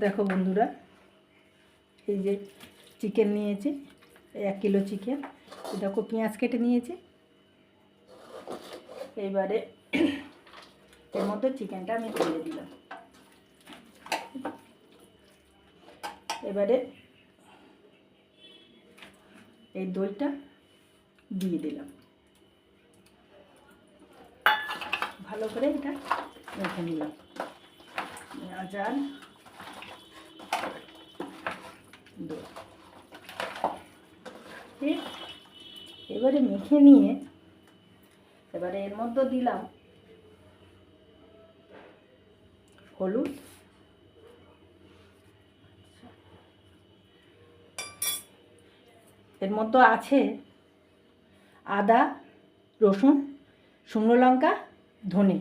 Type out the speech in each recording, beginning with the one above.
দেখো বন্ধুরা, এই যে চিকেন নিয়েছি, 1 কিলো চিকেন। দেখো পেঁয়াজ কেটে নিয়েছি। এইবারে এর মধ্যে চিকেনটা আমি দিয়ে দিলাম। এবারে এই দইটা দিয়ে দিলাম। ভালো করে এটা মেখে নিলাম। পেঁয়াজ আর দই ঠিক। এবারে মেখে নিয়ে এবারে এর মধ্যে দিলাম হলুদ, এর মধ্যে আছে আদা, রসুন, শুকনো লঙ্কা, ধনে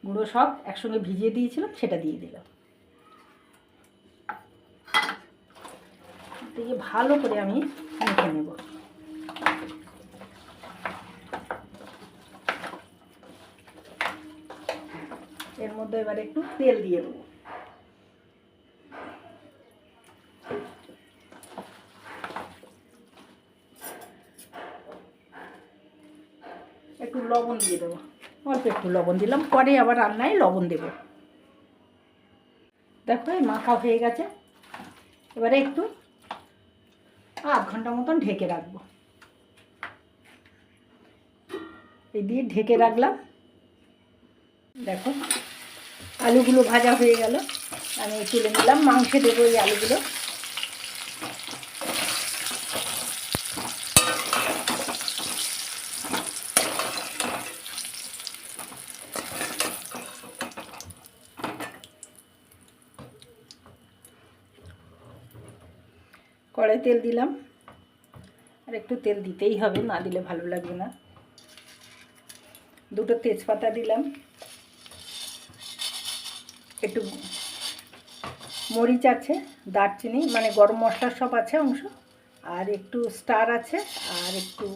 গুঁড়ো সব একসঙ্গে ভিজিয়ে দিয়েছিলাম, সেটা দিয়ে দিলাম। দিয়ে ভালো করে আমি মেখে নেব। এর মধ্যে এবার একটু তেল দিয়ে দেবো। একটু লবণ দিয়ে দেবো, অল্প একটু লবণ দিলাম, পরে আবার রান্নায় লবণ দেব। দেখো এই মাখা হয়ে গেছে। এবারে একটু আধ ঘন্টা মতন ঢেকে রাখবো। এই দিয়ে ঢেকে রাখলাম। দেখো আলুগুলো ভাজা হয়ে গেল, আমি তুলে নিলাম। মাংসে দেবো এই আলুগুলো। কড়াই তেল দিলাম, আর একটু তেল দিতেই হবে, না দিলে ভালো লাগবে না। 2টো তেজপাতা দিলাম, একটু মরিচ আছে, দারচিনি মানে গরম মশলার সব আছে অংশ, আর একটু স্টার আছে, আর একটু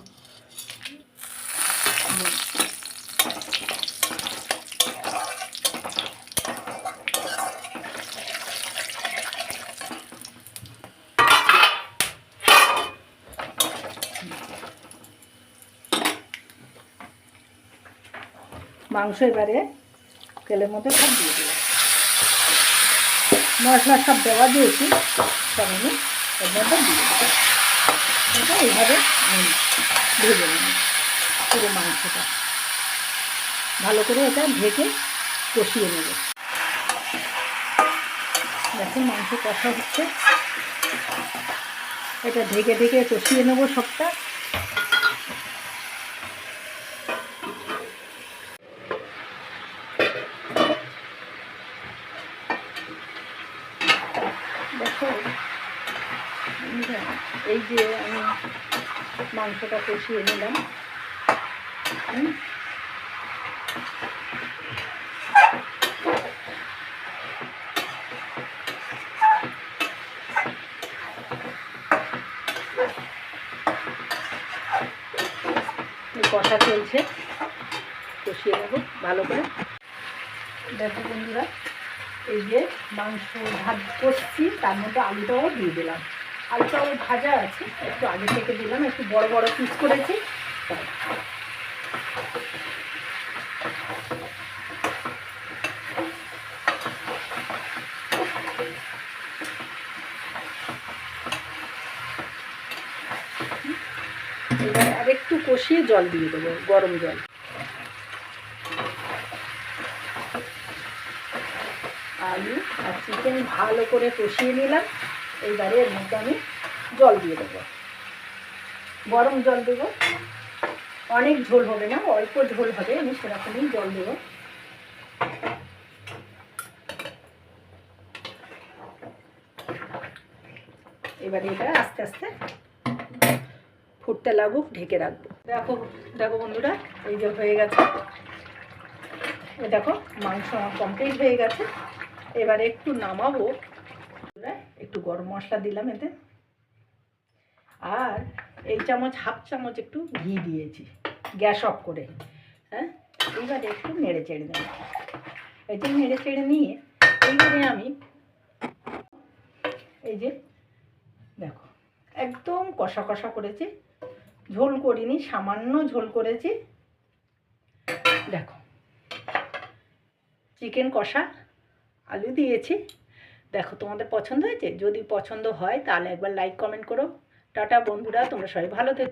মাংস এবারে তেলের মধ্যে সব দিয়ে দিলাম। মশলা সব দেওয়া দিয়েছি, সব আমি এর মধ্যে দিয়ে দেবো। এটা এইভাবে ভেজে নেব পুরো মাংসটা। ভালো করে এটা ঢেকে কষিয়ে নেব। দেখো মাংস কষা হচ্ছে, এটা ঢেকে ঢেকে কষিয়ে নেব সবটা। দেখো এই যে আমি মাংসটা কষিয়ে নিলাম। কষা চলছে, কষিয়ে নেব ভালো করে। দেখো বন্ধুরা, এই যে মাংস কষছি, তার মধ্যে আলুটাও দিয়ে দিলাম। আলুটাও ভাজা আছে, একটু আগে থেকে দিলাম, একটু বড় বড় পিস করেছি। এবার আর একটু কষিয়ে জল দিয়ে দেবো, গরম জল। আলু আর চিকেন ভালো করে কষিয়ে নিলাম। এইবারে এর মধ্যে আমি জল দিয়ে দেবো, গরম জল দেবো। অনেক ঝোল হবে না, অল্প ঝোল হবে, আমি সেরকমই জল দেবো। এবারে এটা আস্তে আস্তে ফুটতে লাগুক, ঢেকে রাখবো। দেখো দেখো বন্ধুরা, এই যে হয়ে গেছে। দেখো মাংস কমপ্লিট হয়ে গেছে। এবারে একটু নামাবো, একটু গরম মশলা দিলাম এতে, আর এই চামচ হাফ চামচ একটু ঘি দিয়েছি, গ্যাস অফ করে। হ্যাঁ, এইবারে একটু নেড়ে চেড়ে নেব। এই যে নেড়ে চেড়ে নিয়ে এইবারে যে দেখো একদম কষা কষা করেছি, ঝোল করিনি, সামান্য ঝোল করেছি। দেখো চিকেন কষা আলু দিয়েছি। দেখো তোমাদের পছন্দ হয়েছে? যদি পছন্দ হয় তাহলে একবার লাইক কমেন্ট করো। টাটা বন্ধুরা, তোমরা সবাই ভালো থেকো।